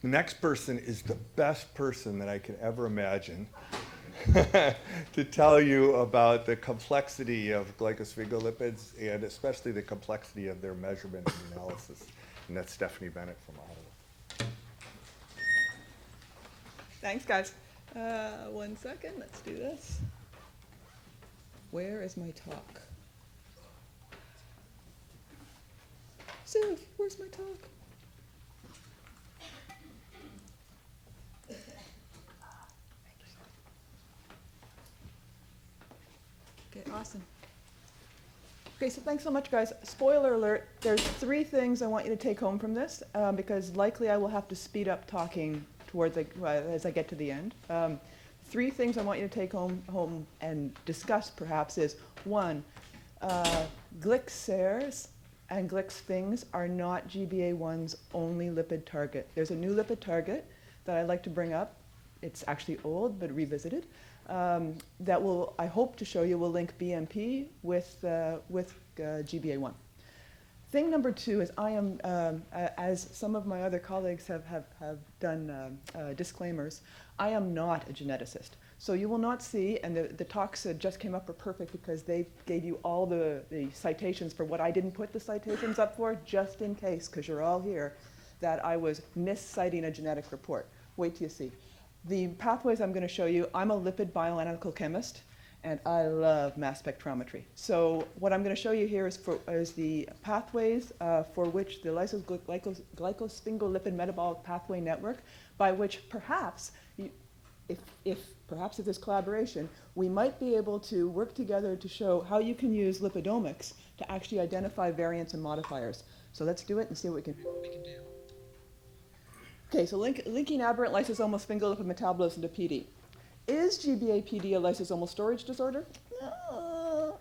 The next person is the best person that I could ever imagine to tell you about the complexity of glycosphingolipids and especially the complexity of their measurement and analysis. And that's Steffany Bennett from Ottawa. Thanks, guys. 1 second, let's do this. Where is my talk? Siv, where's my talk? Okay, awesome. Okay, so thanks so much, guys. Spoiler alert, there's 3 things I want you to take home from this, because likely I will have to speed up talking towards as I get to the end. 3 things I want you to take home and discuss, perhaps, is 1, glycers and glycosphings are not GBA1's only lipid target. There's a new lipid target that I'd like to bring up. It's actually old, but revisited. That will, I hope to show you, will link BMP with GBA1. Thing number 2 is I am, as some of my other colleagues have done disclaimers, I am not a geneticist. So you will not see, and the talks that just came up are perfect because they gave you all the citations for what I didn't put the citations up for, just in case, because you're all here, that I was misciting a genetic report. Wait till you see. The pathways I'm going to show you, I'm a lipid bioanalytical chemist, and I love mass spectrometry. So what I'm going to show you here is the pathways for which the glycosphingolipid metabolic pathway network, by which perhaps, if there's collaboration, we might be able to work together to show how you can use lipidomics to actually identify variants and modifiers. So let's do it and see what we can do. Okay, so linking aberrant lysosomal sphingolipid metabolism to PD. Is GBA-PD a lysosomal storage disorder?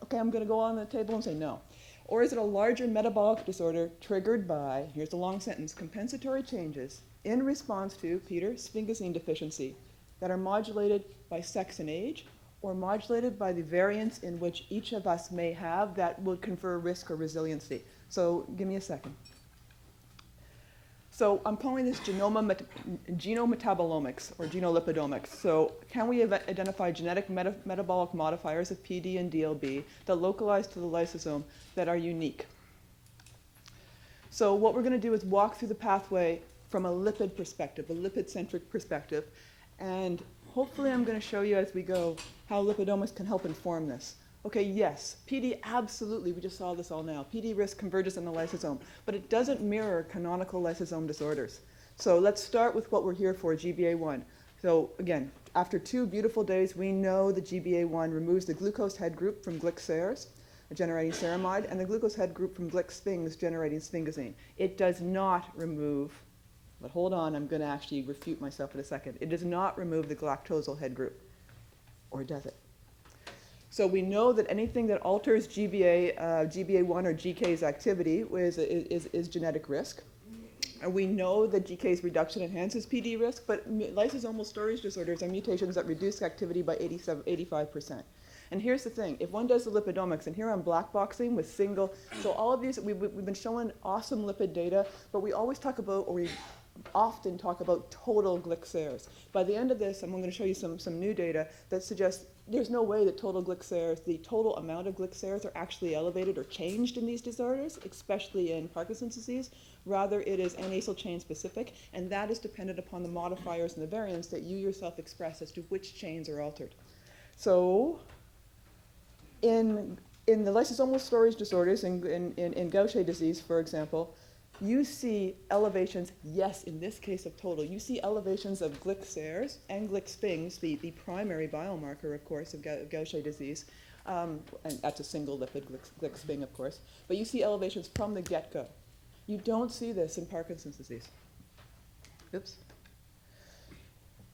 Okay, I'm going to go on the table and say no. Or is it a larger metabolic disorder triggered by, here's the long sentence, compensatory changes in response to, Peter, sphingosine deficiency that are modulated by sex and age, or modulated by the variants in which each of us may have that would confer risk or resiliency? So give me a second. So I'm calling this genometabolomics or genolipidomics. So can we identify genetic metabolic modifiers of PD and DLB that localize to the lysosome that are unique? So what we're going to do is walk through the pathway from a lipid perspective, a lipid-centric perspective, and hopefully I'm going to show you as we go how lipidomics can help inform this. Okay, yes, PD absolutely, we just saw this all now. PD risk converges in the lysosome, but it doesn't mirror canonical lysosome disorders. So let's start with what we're here for, GBA1. So again, after 2 beautiful days, we know that GBA1 removes the glucose head group from glycers, generating ceramide, and the glucose head group from glycosphings, generating sphingosine. It does not remove, but hold on, I'm going to actually refute myself in a second. It does not remove the galactosyl head group, or does it? So we know that anything that alters GBA1 or GK's activity is genetic risk. And we know that GK's reduction enhances PD risk, but lysosomal storage disorders are mutations that reduce activity by 85%. And here's the thing, if one does the lipidomics, and here I'm black boxing with single, so all of these, we've been showing awesome lipid data, but we always talk about, or we often talk about total glycers. By the end of this, I'm going to show you some new data that suggests there's no way that total glycers, the total amount of glycers are actually elevated or changed in these disorders, especially in Parkinson's disease. Rather, it is anacyl chain specific, and that is dependent upon the modifiers and the variants that you yourself express as to which chains are altered. So in the lysosomal storage disorders, in Gaucher disease, for example, you see elevations, yes, in this case of total, you see elevations of glycers and glycosphings, the primary biomarker, of course, of Gaucher disease, and that's a single lipid, glycosphing, of course, but you see elevations from the get-go. You don't see this in Parkinson's disease. Oops.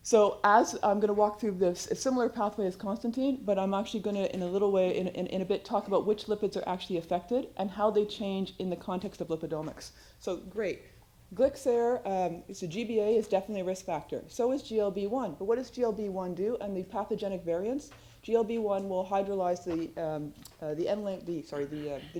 So as I'm going to walk through this, a similar pathway as Constantine, but I'm actually going to, in a little way, in a bit, talk about which lipids are actually affected and how they change in the context of lipidomics. So great. Glycer, so GBA is definitely a risk factor. So is GLB1. But what does GLB1 do? And the pathogenic variants, GLB1 will hydrolyze the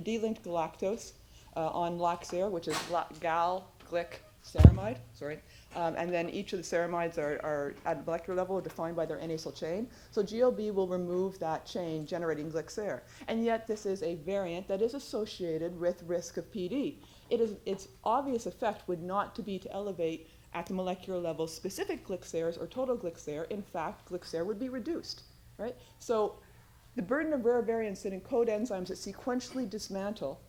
D-linked galactose on Laxer, which is gal, glic, ceramide, sorry. And then each of the ceramides are at molecular level defined by their N-acyl chain. So GLB will remove that chain, generating glycsair. And yet this is a variant that is associated with risk of PD. Its obvious effect would not to be to elevate at the molecular level specific glycsaires or total glycsair. In fact, glycsair would be reduced, right? So the burden of rare variants that encode enzymes that sequentially dismantle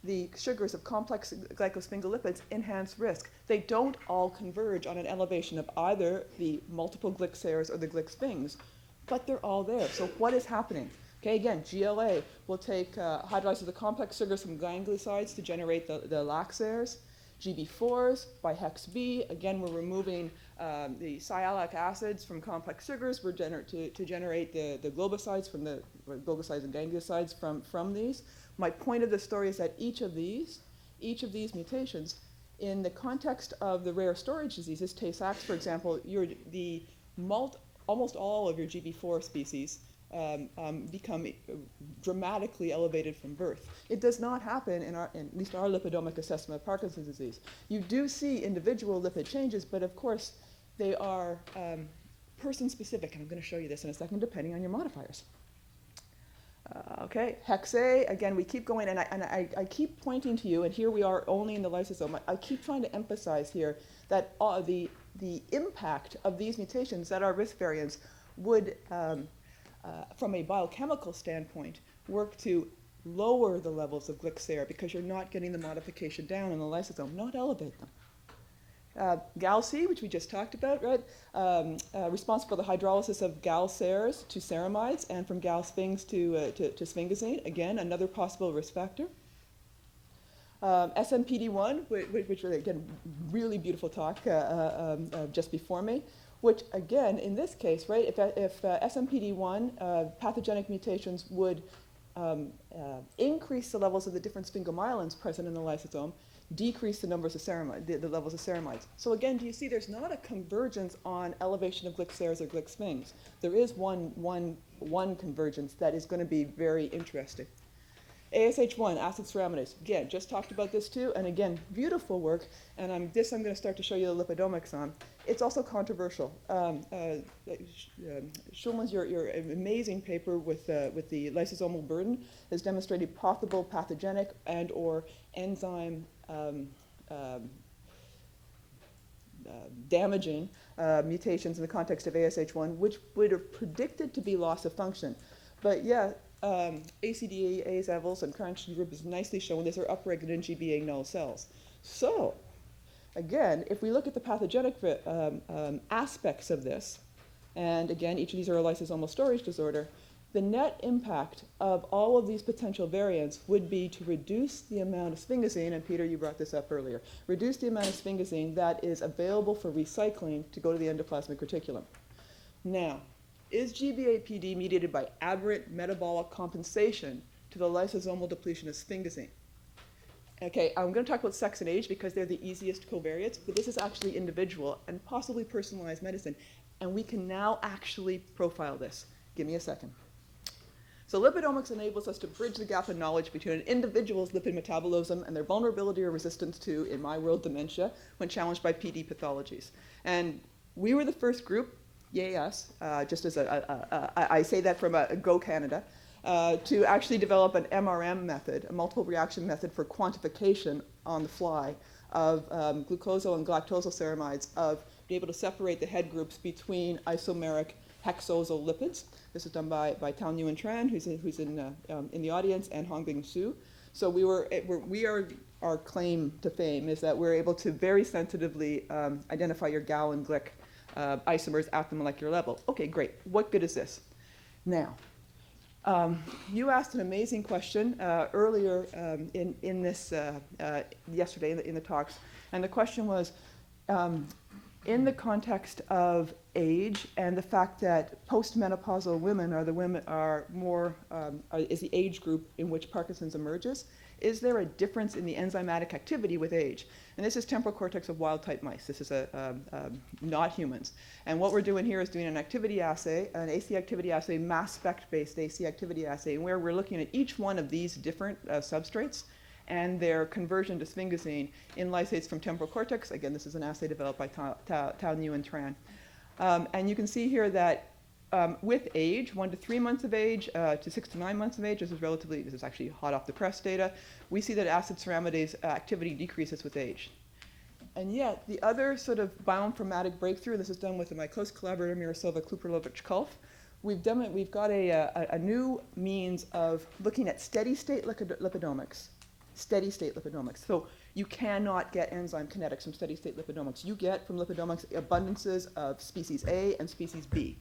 the sugars of complex glycosphingolipids enhance risk. They don't all converge on an elevation of either the multiple glycsaires or the glycsphings, but they're all there. So what is happening? Okay, again, GLA will take hydrolyze the complex sugars from gangliosides to generate the laxaires. GB4s by hex B, again, we're removing the sialic acids from complex sugars to generate the globosides from the globosides and gangliosides from these. My point of the story is that each of these mutations, in the context of the rare storage diseases, Tay-Sachs, for example, almost all of your GB4 species become dramatically elevated from birth. It does not happen in at least our lipidomic assessment of Parkinson's disease. You do see individual lipid changes, but of course they are person-specific, and I'm going to show you this in a second, depending on your modifiers. Okay, hex A, again, we keep going, and I keep pointing to you, and here we are only in the lysosome. I keep trying to emphasize here that the impact of these mutations that are risk variants would, from a biochemical standpoint, work to lower the levels of glycsair because you're not getting the modification down in the lysosome, not elevate them. GAL-C, which we just talked about, right? Responsible for the hydrolysis of GAL-Sairs to ceramides and from GAL-Sphinx to sphingosine. Again, another possible risk factor. SMPD1, which again, really beautiful talk just before me, which again, in this case, right, if SMPD1 pathogenic mutations would increase the levels of the different sphingomyelins present in the lysosome, decrease the numbers of ceramide, the levels of ceramides. So again, do you see there's not a convergence on elevation of glycsaires or glycsphings. There is one convergence that is going to be very interesting. ASH1, acid ceramidase. Again, just talked about this too, and again, beautiful work, and I'm going to start to show you the lipidomics on. It's also controversial. Schulman's, your amazing paper with the lysosomal burden has demonstrated possible pathogenic and or enzyme damaging mutations in the context of ASH1, which would have predicted to be loss of function. But yeah, ACDA, A's, Evels, and Cranch's group is nicely shown these are upregulated in GBA null cells. So, again, if we look at the pathogenic aspects of this, and again, each of these are a lysosomal storage disorder, the net impact of all of these potential variants would be to reduce the amount of sphingosine, and Peter, you brought this up earlier, reduce the amount of sphingosine that is available for recycling to go to the endoplasmic reticulum. Now, is GBA-PD mediated by aberrant metabolic compensation to the lysosomal depletion of sphingosine? Okay, I'm going to talk about sex and age because they're the easiest covariates, but this is actually individual and possibly personalized medicine, and we can now actually profile this. Give me a second. So lipidomics enables us to bridge the gap in knowledge between an individual's lipid metabolism and their vulnerability or resistance to, in my world, dementia when challenged by PD pathologies. And we were the first group, yay us, just as I say that from a Go Canada, to actually develop an MRM method, a multiple reaction method for quantification on the fly of glucosyl and galactosyl ceramides, of being able to separate the head groups between isomeric hexosyl lipids. This is done by Tao Nguyen Tran, who's in the audience, and Hongbing Su. So our claim to fame is that we're able to very sensitively identify your GAL and GLIC isomers at the molecular level. Okay, great. What good is this? Now, you asked an amazing question earlier in this yesterday in the talks, and the question was, in the context of age and the fact that postmenopausal women is the age group in which Parkinson's emerges, is there a difference in the enzymatic activity with age? And this is temporal cortex of wild-type mice. This is not humans. And what we're doing here is doing an activity assay, an AC activity assay, mass spec-based AC activity assay, where we're looking at each one of these different substrates and their conversion to sphingosine in lysates from temporal cortex. Again, this is an assay developed by Tao Nguyen and Tran. And you can see here that with age, 1 to 3 months of age to 6 to 9 months of age, this is actually hot off the press data, we see that acid ceramidase activity decreases with age. And yet, the other sort of bioinformatic breakthrough, this is done with my close collaborator Miroslava Kluperlovich-Kulf, we've got a new means of looking at steady-state lipidomics. Steady-state lipidomics. So you cannot get enzyme kinetics from steady-state lipidomics. You get from lipidomics abundances of species A and species B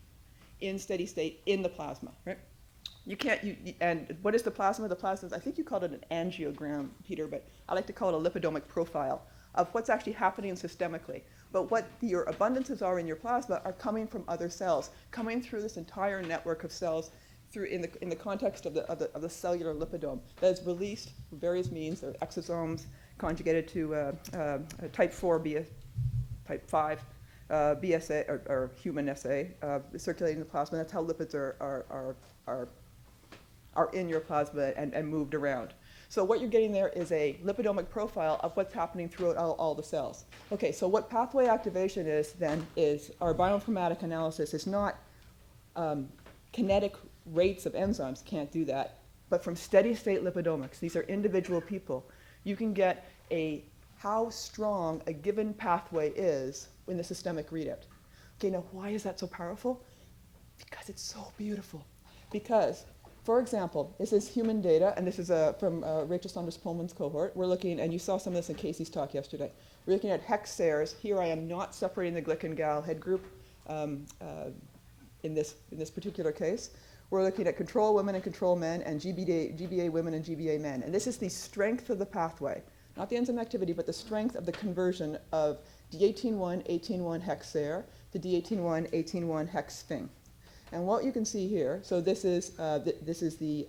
in steady state in the plasma, right? You can't, and what is the plasma? The plasma is, I think you called it an angiogram, Peter, but I like to call it a lipidomic profile of what's actually happening systemically. But what your abundances are in your plasma are coming from other cells, coming through this entire network of cells through in the context of the cellular lipidome that is released through various means. There are exosomes conjugated to type 4, type 5, BSA, or human SA, circulating in the plasma. That's how lipids are in your plasma and moved around. So what you're getting there is a lipidomic profile of what's happening throughout all the cells. Okay, so what pathway activation is then is our bioinformatic analysis is not kinetic rates of enzymes, can't do that, but from steady state lipidomics, these are individual people, you can get how strong a given pathway is in the systemic readout. Okay, now why is that so powerful? Because it's so beautiful. Because, for example, this is human data, and this is from Rachel Saunders-Pullman's cohort. We're looking, and you saw some of this in Casey's talk yesterday. We're looking at hex SARs. Here I am not separating the Glick and Gal head group in this particular case. We're looking at control women and control men, and GBA women and GBA men. And this is the strength of the pathway, not the enzyme activity, but the strength of the conversion of D18-1, 18-1 hex SAR to D18-1, 18-1 hex sphing. And what you can see here, so this is the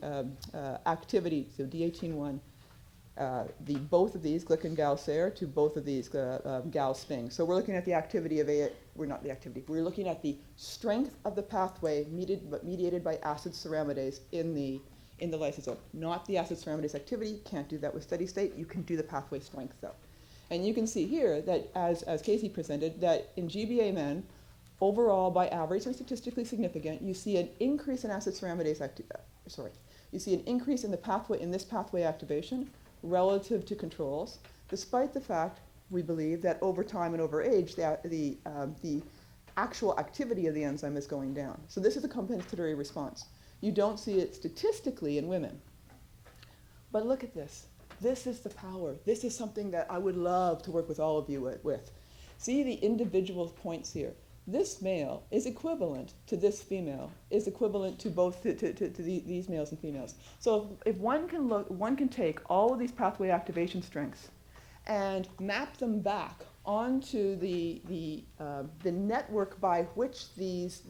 activity, so D18-1, both of these, Glick and Gal SAR, to both of these Gal sphing. So we're looking at the activity of we're looking at the strength of the pathway mediated by acid ceramidase in the lysosome, not the acid ceramidase activity. Can't do that with steady state. You can do the pathway strength though. And you can see here that, as Casey presented, that in GBA men, overall, by average and statistically significant, you see an increase in acid ceramidase you see an increase in the pathway, in this pathway activation relative to controls, despite the fact, we believe, that over time and over age, the actual activity of the enzyme is going down. So this is a compensatory response. You don't see it statistically in women. But look at this. This is the power. This is something that I would love to work with all of you with. See the individual points here. This male is equivalent to this female, is equivalent to both these males and females. So if one can take all of these pathway activation strengths and map them back onto the network by which these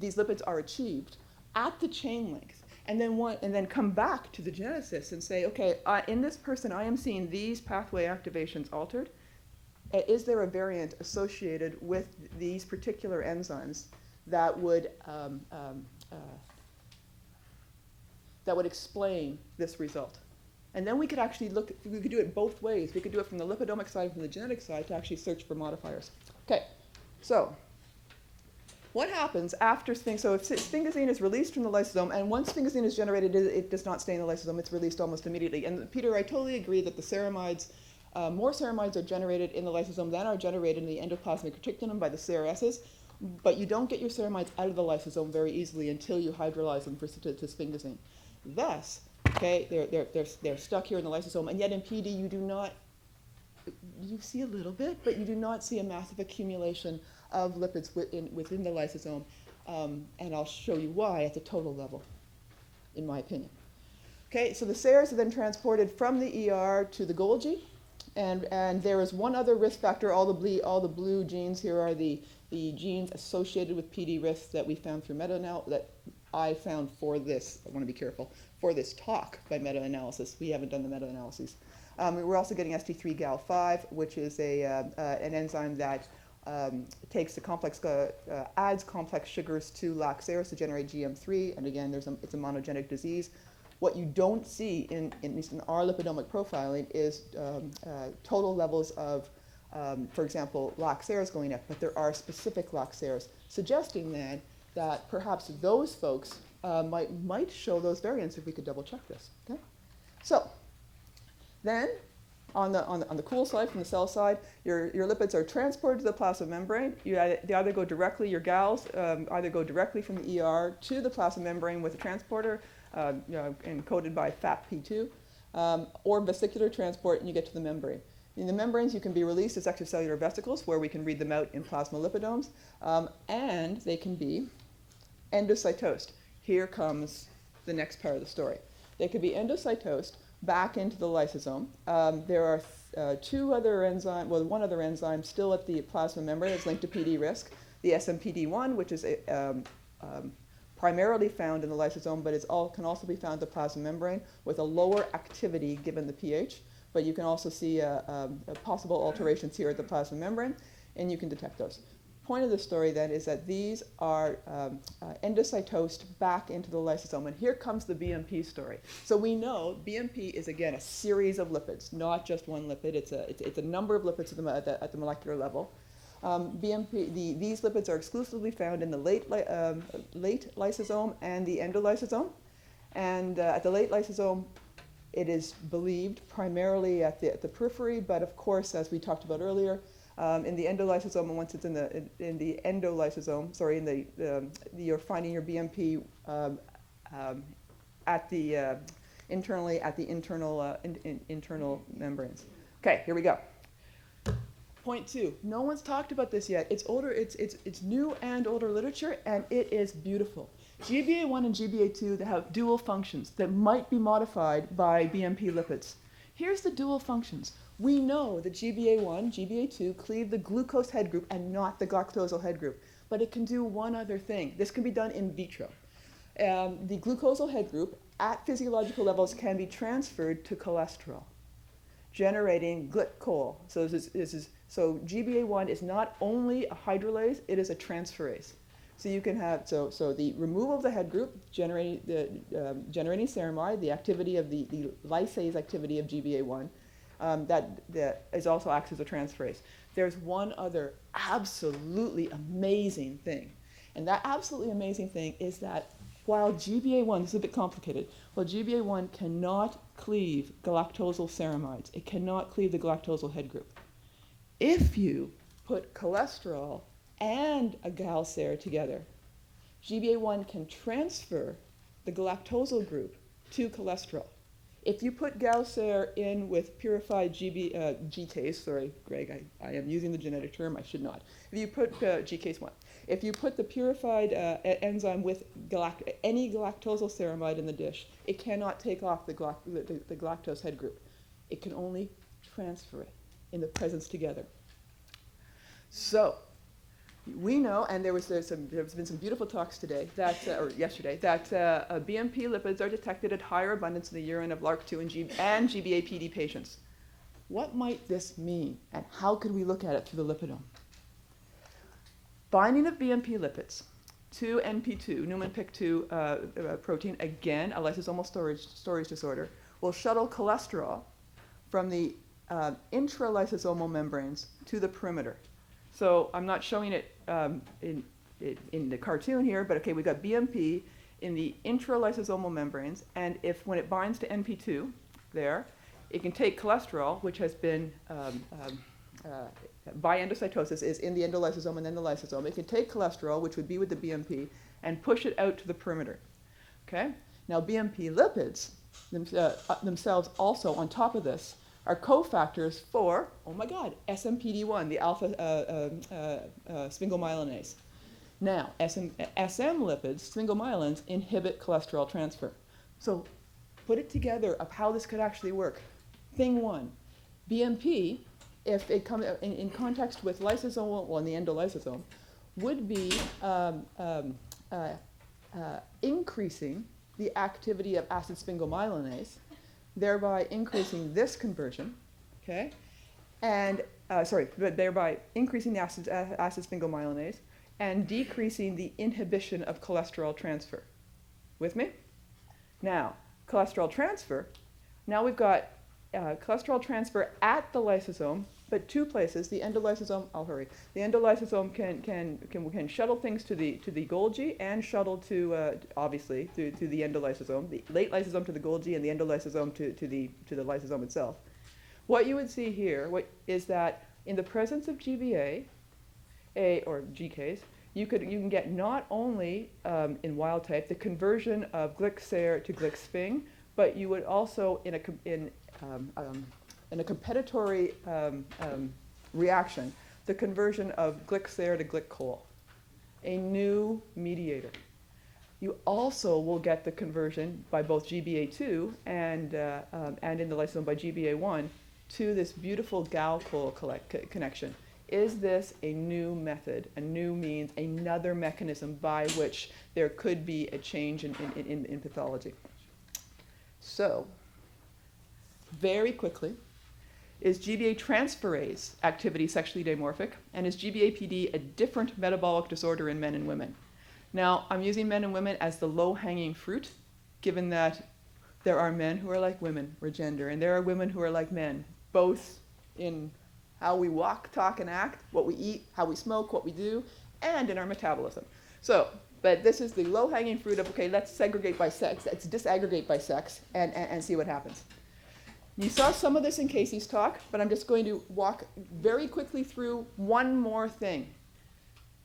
lipids are achieved at the chain length, and then come back to the geneticist and say, okay, in this person I am seeing these pathway activations altered. Is there a variant associated with these particular enzymes that would explain this result? And then we could actually we could do it both ways. We could do it from the lipidomic side and from the genetic side to actually search for modifiers. Okay, so what happens after sphingosine? So if sphingosine is released from the lysosome, and once sphingosine is generated, it does not stay in the lysosome, it's released almost immediately. And Peter, I totally agree that the ceramides, more ceramides are generated in the lysosome than are generated in the endoplasmic reticulum by the CRSs, but you don't get your ceramides out of the lysosome very easily until you hydrolyze them to sphingosine. Thus, okay, they're stuck here in the lysosome, and yet in PD you see a little bit, but you do not see a massive accumulation of lipids within the lysosome, and I'll show you why at the total level, in my opinion. Okay, so the SARs are then transported from the ER to the Golgi, and there is one other risk factor. All the blue genes here are the genes associated with PD risks that we found through meta-analysis, that I found for this, I want to be careful, for this talk by meta-analysis. We haven't done the meta-analyses. We're also getting ST3-GAL5, which is an enzyme that takes the complex, adds complex sugars to lac SARs to generate GM3, and again, it's a monogenic disease. What you don't see, at least in our lipidomic profiling, is total levels of, for example, LOX-Ares going up, but there are specific LOX-Ares, suggesting then that perhaps those folks might show those variants if we could double check this. Okay? So then, on the cool side, from the cell side, your lipids are transported to the plasma membrane. They either go directly, your gals either go directly from the ER to the plasma membrane with a transporter encoded by FAP-P2, or vesicular transport, and you get to the membrane. In the membranes, you can be released as extracellular vesicles, where we can read them out in plasma lipidomes, and they can be endocytosed. Here comes the next part of the story. They can be endocytosed back into the lysosome. There are one other enzyme still at the plasma membrane that's linked to PD risk, the SMPD1, which is primarily found in the lysosome, but can also be found in the plasma membrane with a lower activity given the pH. But you can also see possible alterations here at the plasma membrane, and you can detect those. Point of the story then is that these are endocytosed back into the lysosome, and here comes the BMP story. So we know BMP is, again, a series of lipids, not just one lipid. It's a number of lipids at the molecular level. These lipids are exclusively found in the late lysosome and the endolysosome. And at the late lysosome, it is believed primarily at the periphery, but of course, as we talked about earlier, in the endolysosome, and once it's in the endolysosome, you're finding your BMP internally at the internal membranes. Okay, here we go. Point 2. No one's talked about this yet. It's older. It's new and older literature, and it is beautiful. GBA1 and GBA2 that have dual functions that might be modified by BMP lipids. Here's the dual functions. We know that GBA1, GBA2 cleave the glucose head group and not the galactosyl head group, but it can do one other thing. This can be done in vitro. The glucosyl head group at physiological levels can be transferred to cholesterol, generating glycol. So so GBA1 is not only a hydrolase, it is a transferase. So you can have, so the removal of the head group, generating ceramide, the activity of the lysase activity of GBA1, that is also acts as a transferase. There's one other absolutely amazing thing. And that absolutely amazing thing is that while GBA1, this is a bit complicated, while GBA1 cannot cleave galactosyl ceramides, it cannot cleave the galactosyl head group. If you put cholesterol and a gal-cer together, GBA1 can transfer the galactosyl group to cholesterol. If you put gal-cer in with purified GCase, sorry, Greg, I am using the genetic term, I should not. If you put GCase1, if you put the purified enzyme with any galactosyl ceramide in the dish, it cannot take off the galactose head group. It can only transfer it in the presence together. So we know, and there's been some beautiful talks today, or yesterday, that BMP lipids are detected at higher abundance in the urine of LRRK2 and GBA-PD patients. What might this mean, and how could we look at it through the lipidome? Binding of BMP lipids to NP2, Neumann-Pick2 protein, again, a lysosomal storage disorder, will shuttle cholesterol from the intralysosomal membranes to the perimeter. So I'm not showing it in the cartoon here, but okay, we've got BMP in the intralysosomal membranes, and when it binds to NP2 there, it can take cholesterol, which has been by endocytosis is in the endolysosome and then the lysosome. It can take cholesterol, which would be with the BMP, and push it out to the perimeter. Okay? Now BMP lipids themselves also, on top of this, are cofactors for, oh my God, SMPD1, the alpha sphingomyelinase. Now, SM lipids, sphingomyelins, inhibit cholesterol transfer. So put it together of how this could actually work. Thing one, BMP, if it comes in context with lysosomal, well, in the endolysosome, would be increasing the activity of acid sphingomyelinase, thereby increasing this conversion, okay? And, thereby increasing the acid sphingomyelinase and decreasing the inhibition of cholesterol transfer. With me? Now, cholesterol transfer, now we've got cholesterol transfer at the lysosome, but two places. The endolysosome, I'll hurry. The endolysosome can shuttle things to the Golgi and shuttle to, obviously, to the endolysosome, the late lysosome to the Golgi and the endolysosome to the lysosome itself. What you would see here is that in the presence of GBA, or GCase, you can get not only in wild type the conversion of glycser to glycosphing, but you would also in a competitory reaction, the conversion of glycser to glycol, a new mediator. You also will get the conversion by both GBA2 and in the lysosome by GBA1 to this beautiful gal-col connection. Is this a new method? A new means another mechanism by which there could be a change in pathology. So, very quickly, is GBA transferase activity sexually dimorphic? And is GBA-PD a different metabolic disorder in men and women? Now, I'm using men and women as the low-hanging fruit, given that there are men who are like women, or gender, and there are women who are like men, both in how we walk, talk, and act, what we eat, how we smoke, what we do, and in our metabolism. So, but this is the low-hanging fruit of, okay, let's segregate by sex, let's disaggregate by sex, and see what happens. You saw some of this in Casey's talk, but I'm just going to walk very quickly through one more thing.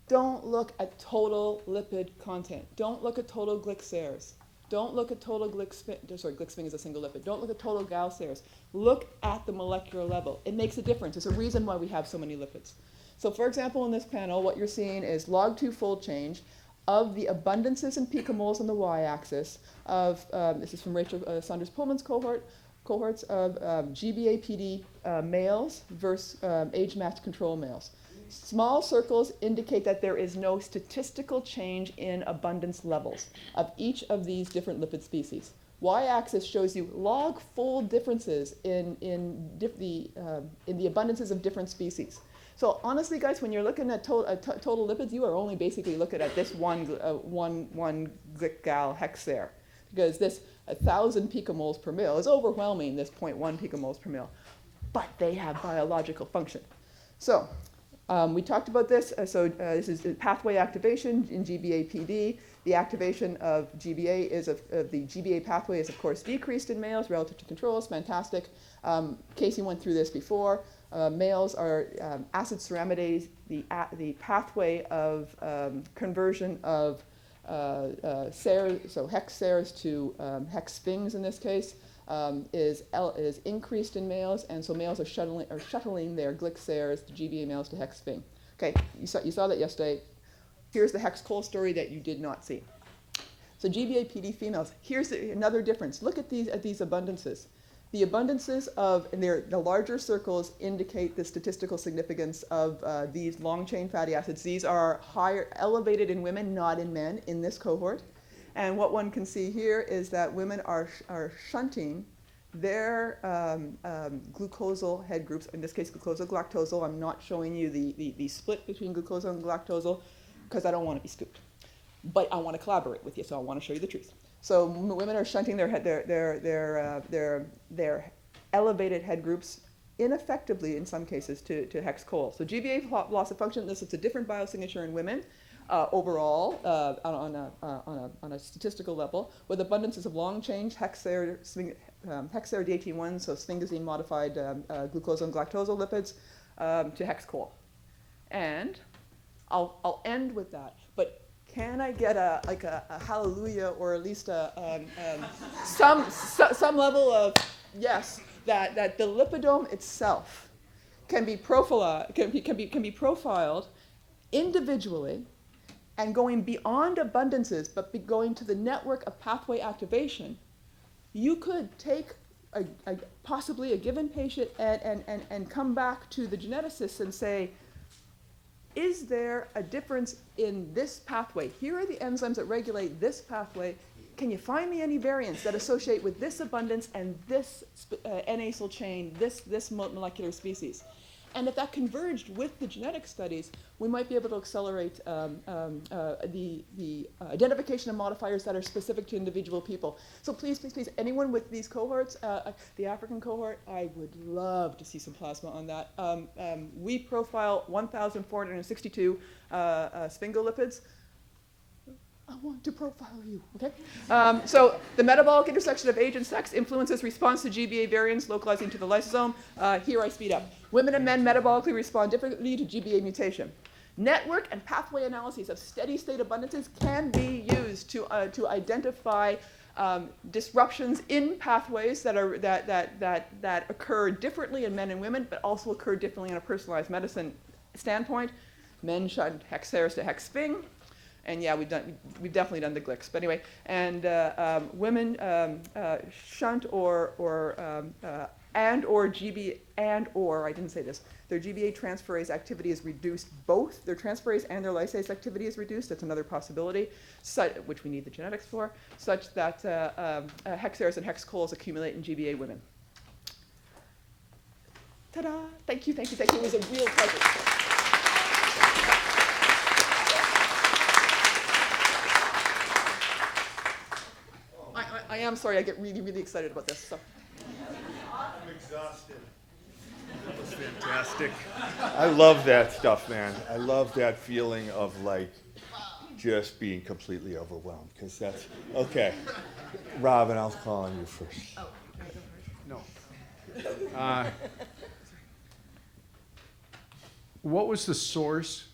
Don't look at total lipid content. Don't look at total glycers. Don't look at total glycosphing is a single lipid. Don't look at total galcers. Look at the molecular level. It makes a difference. It's a reason why we have so many lipids. So for example, in this panel, what you're seeing is log2 fold change of the abundances in picomoles on the y-axis of, this is from Rachel Saunders-Pullman's cohorts of GBA-PD males versus age-matched control males. Small circles indicate that there is no statistical change in abundance levels of each of these different lipid species. Y-axis shows you log-fold differences in the abundances of different species. So honestly, guys, when you're looking at total lipids, you are only basically looking at this one glycal hexair, because this 1,000 picomoles per mil is overwhelming this 0.1 picomoles per mil, but they have biological function. So we talked about this. This is pathway activation in GBA-PD. The activation of GBA is of the GBA pathway is of course decreased in males relative to controls. Fantastic. Casey went through this before. Males are acid ceramidase. The pathway of conversion of hex seres to hex sphinx in this case is increased in males, and so males are shuttling their glycseres, the GBA males, to hex sphinx. Okay, you saw that yesterday. Here's the hex col story that you did not see. So GBA-PD females. Here's another difference. Look at these abundances. The abundances of, and the larger circles indicate the statistical significance of these long-chain fatty acids. These are higher, elevated in women, not in men, in this cohort. And what one can see here is that women are shunting their glucosal head groups, in this case glucosyl-galactosyl. I'm not showing you the split between glucosyl and galactosyl because I don't want to be stupid. But I want to collaborate with you, so I want to show you the truth. So women are shunting their elevated head groups ineffectively in some cases to hex col. So GBA loss of function, this is a different biosignature in women overall on a statistical level, with abundances of long change hexair D18-1, so sphingosine modified glucosyl and galactosyl lipids to hex col. And I'll end with that, but can I get a hallelujah, or at least some level of yes, that the lipidome itself can be profiled individually, and going beyond abundances, but going to the network of pathway activation. You could take possibly a given patient and come back to the geneticists and say, is there a difference in this pathway? Here are the enzymes that regulate this pathway. Can you find me any variants that associate with this abundance and this N-acyl chain, this molecular species? And if that converged with the genetic studies, we might be able to accelerate the identification of modifiers that are specific to individual people. So please, please, please, anyone with these cohorts, the African cohort, I would love to see some plasma on that. We profile 1,462 sphingolipids. I want to profile you, okay? So the metabolic intersection of age and sex influences response to GBA variants localizing to the lysosome. Here I speed up. Women and men metabolically respond differently to GBA mutation. Network and pathway analyses of steady state abundances can be used to identify disruptions in pathways that occur differently in men and women, but also occur differently in a personalized medicine standpoint. Men shunt hexares to hex-sping. And yeah, we've definitely done the GLICs. But anyway, and women shunt or GB and or I didn't say this. Their GBA transferase activity is reduced. Both their transferase and their lysase activity is reduced. That's another possibility, which we need the genetics for, such that hexares and hexcols accumulate in GBA women. Ta-da! Thank you, thank you, thank you. It was a real pleasure. I am sorry, I get really, really excited about this. So. I'm exhausted. That was fantastic. I love that stuff, man. I love that feeling of like just being completely overwhelmed, because that's, okay. Robin, I'll call on you first. Oh, No. What was the source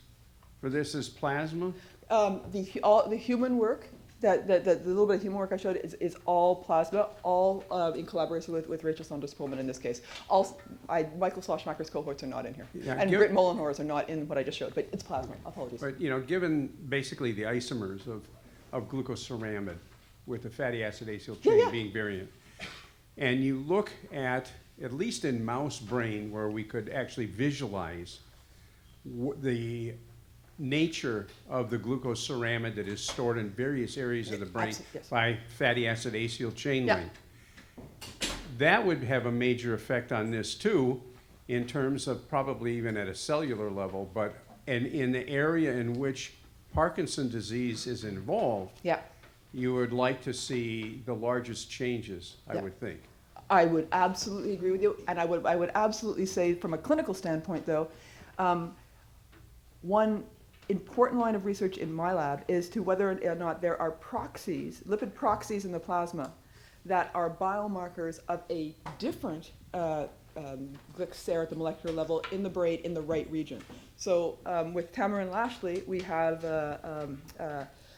for this as plasma? The human work, the little bit of human work I showed is all plasma, all in collaboration with Rachel Saunders-Pullman in this case. Michael Sloshmacher's cohorts are not in here. Yeah, and Britt Mollenhor's are not in what I just showed, but it's plasma. Apologies. But given basically the isomers of glucoceramide with the fatty acid acyl chain being variant, and you look at least in mouse brain where we could actually visualize the nature of the glucoceramide that is stored in various areas of the brain by fatty acid acyl chain link. That would have a major effect on this too, in terms of probably even at a cellular level, but in the area in which Parkinson's disease is involved, you would like to see the largest changes, I would think. I would absolutely agree with you, and I would absolutely say from a clinical standpoint though, one important line of research in my lab is to whether or not there are proxies, lipid proxies in the plasma that are biomarkers of a different glycosphingolipid at the molecular level in the brain in the right region. So with Tamarin Lashley, we have,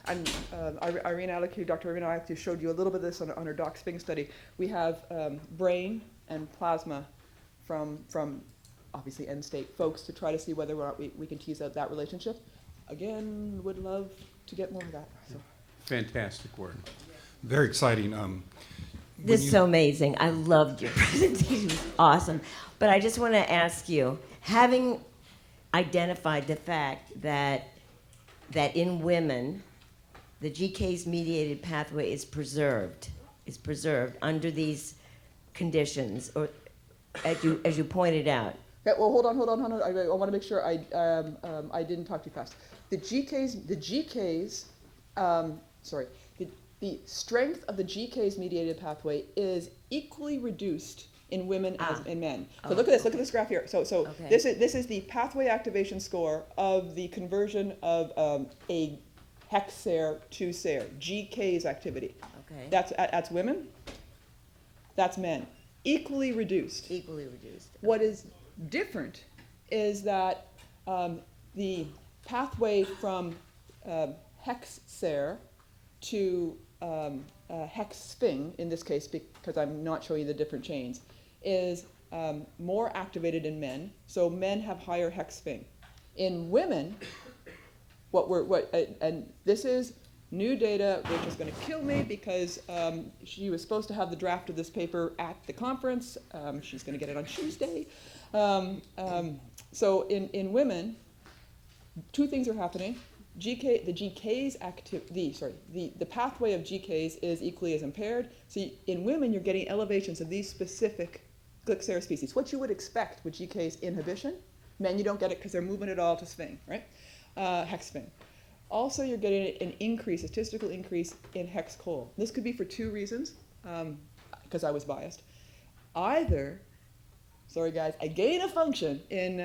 Irene Alec, Dr. Irene Alec showed you a little bit of this on her DocSping study. We have brain and plasma from obviously end-state folks to try to see whether or not we can tease out that relationship. Again, would love to get more of that. So. Fantastic work. Very exciting. This is so amazing. I loved your presentation. It was awesome. But I just want to ask you, having identified the fact that in women, the GCase mediated pathway is preserved under these conditions, or as you pointed out. Okay, well, hold on. I want to make sure I didn't talk too fast. The strength of the GCase mediated pathway is equally reduced in women as in men. So look at this graph here. So Okay. this is the pathway activation score of the conversion of a hexare to sare, GCase activity. Okay. That's women, that's men. Equally reduced. Equally reduced. What is different is that the pathway from hexare to hex-sping, in this case, because I'm not showing you the different chains, is more activated in men. So men have higher hex-sping. In women, and this is new data, which is going to kill me because she was supposed to have the draft of this paper at the conference. She's going to get it on Tuesday. So in women, two things are happening. The pathway of GCase is equally as impaired. So in women, you're getting elevations of these specific glycosphingolipid species. What you would expect with GCase inhibition Men, you don't get it because they're moving it all to sphing, right? Hex sphing. Also, you're getting an increase, a statistical increase in hex col. This could be for two reasons, because I was biased. Either, sorry guys, I gain a function in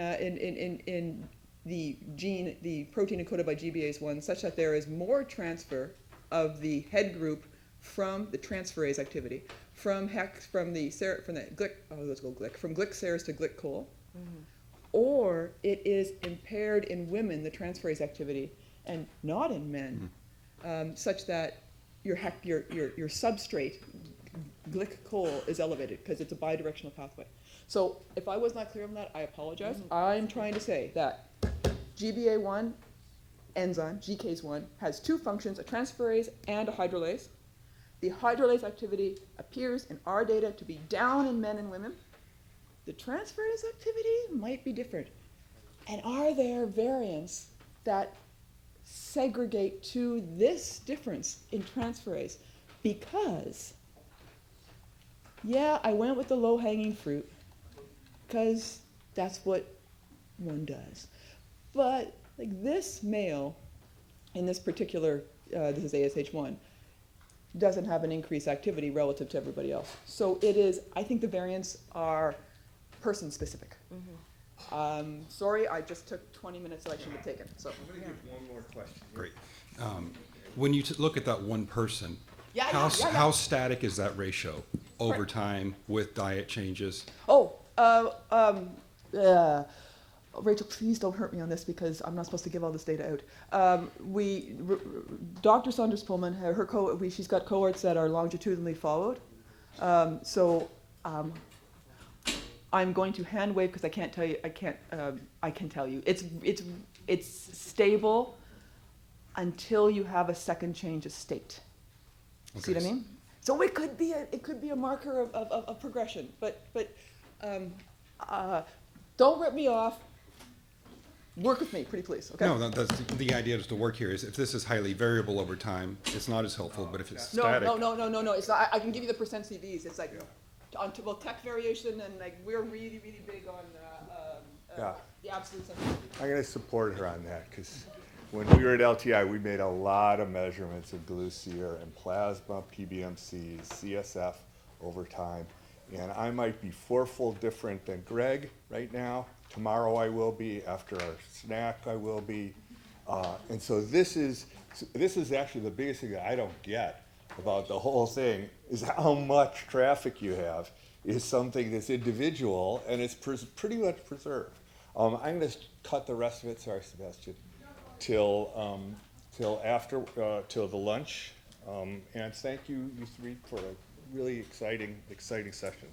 the gene, the protein encoded by GBA1, such that there is more transfer of the head group from the transferase activity, from glic seres to glic col, or it is impaired in women, the transferase activity, and not in men, such that your substrate, glic col, is elevated because it's a bidirectional pathway. So if I was not clear on that, I apologize. I'm trying to say that GBA1 enzyme, GCase1, has two functions, a transferase and a hydrolase. The hydrolase activity appears in our data to be down in men and women. The transferase activity might be different. And are there variants that segregate to this difference in transferase? Because, yeah, I went with the low-hanging fruit, because that's what one does. But like this male, in this particular, this is ASH1, doesn't have an increased activity relative to everybody else. So it is, I think the variants are person-specific. Sorry, I just took 20 minutes that I shouldn't have taken. So I'm going to give one more question. Great. When you look at that one person, Yeah, how static is that ratio over time with diet changes? Oh, Rachel, please don't hurt me on this because I'm not supposed to give all this data out. Dr. Saunders Pullman, she's got cohorts that are longitudinally followed. I'm going to hand wave because I can't tell you. I can tell you. It's stable until you have a second change of state. Okay. See what I mean? So it could be a marker of progression, but don't rip me off. Work with me, pretty please. Okay. No, that's the idea is to work here. Is if this is highly variable over time, it's not as helpful. But if it's static, No. It's not. I can give you the percent CVs. It's like well, tech variation, and like we're really big on the absolute sensitivity. I'm going to support her on that because when we were at LTI, we made a lot of measurements of glucose and plasma, PBMCs, CSF over time. And I might be fourfold different than Greg right now. Tomorrow I will be. After our snack I will be. And so this is actually the biggest thing that I don't get about the whole thing is how much traffic you have is something that's individual and it's pretty much preserved. I'm going to cut the rest of it, sorry Sebastian, till the lunch. And thank you three for a really exciting session.